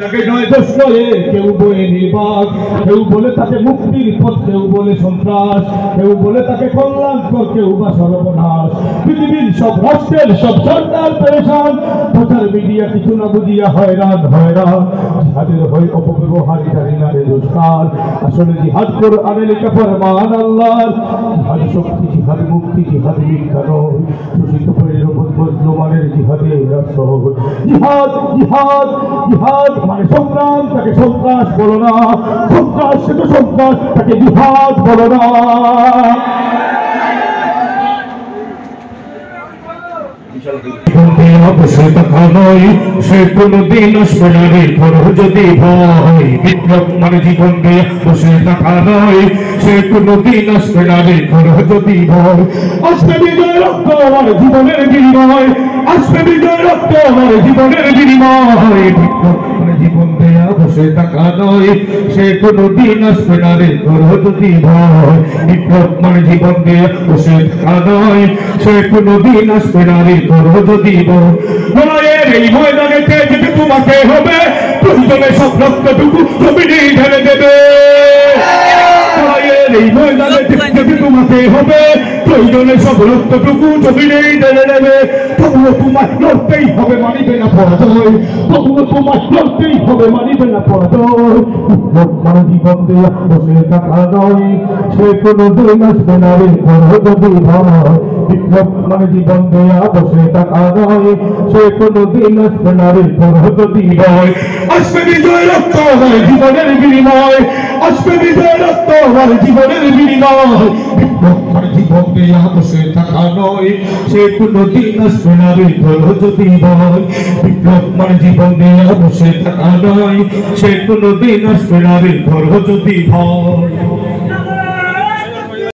তাকে নয় দোষ নয় কেউ বলে নির্বাক, কেউ বলে তাকে মুক্তির পথ, কেউ বলে সন্ত্রাস, কেউ বলে তাকে কল্যাণকর, কেউ বা সর্বনাশ। পৃথিবীর সব রাষ্ট্রের সব সরকার পেরেশান, প্রচার মিডিয়া কিছু না বুঝিয়া হয়রান। জিহাদের হয় অপব্যবহার, জানি না রে দুষ্কার। আসলে জিহাদ কোরআনে লেখা ফরমান আল্লাহর। জিহাদ শক্তি, জিহাদ মুক্তি, জিহাদ মিথ্যা নয়। শোষিত হয়ে মজলুমানের জিহাদে রাসূল। জিহাদ জিহাদ জিহাদ মানে সংগ্রাম, তাকে সন্ত্রাস বলো না। সন্ত্রাস সে তো সন্ত্রাস, তাকে জিহাদ বলো না। বসে থাকা নয়, সে কোনদিন আসবে না রে ঘর যদি ভয়। বিপ্লব মানে জীবন দিয়ে বসে থাকা নয়, সে কোনদিন আসবে না রে ঘর যদি ভয়। আসবে বিজয় রক্ত আমার জীবনের বিনিময়, আসবে বিজয় রক্ত আমার জীবনের বিনিময়। বিপ্লব মানে জীবন দেয়া বসে থাকা নয়, সে কোনদিন আসবে না রে ঘর যদি ভয়। বিপ্লব মানে জীবন দেয়া বসে থাকা নয়, সে কোনদিন আসবে না রে ঘর যদি ভয়। লড়াইয়ের এই ময়দানেতে যেতে তোমাকে হবে, প্রয়োজনে সব রক্তটুকু জমিনেই ঢেলে দেবে। লড়াইয়ের এই ময়দানেতে যেতে তোমাকে হবে, প্রয়োজনে সব রক্তটুকু জমিনেই ঢেলে দেবে। তবুও তোমার লড়তেই হবে, মানিবে না পরাজয়। তবুও তোমার লড়তেই হবে, মানিবে না পরাজয়। মানে জীবন দেয়া বসে থাকা নয়, সে কোনদিন আসবে না রে ঘর যদি ভয়। বিপ্লব মানে জীবন দেয়া বসে থাকা নয়, সে কোনদিন আসবে না রে ঘর যদি ভয়। আসবে বিজয় রক্ত আমার জীবনের বিনিময়, আসবে বিজয় রক্ত আমার জীবনের বিনিময়। বিপ্লব মানে জীবন দেয়া বসে থাকা নয়, সে কোনদিন আসবে না রে ঘর যদি ভয়। বিপ্লব মানে জীবন দেয়া বসে থাকা নয়, সে কোনদিন আসবে না রে ঘর যদি ভয়।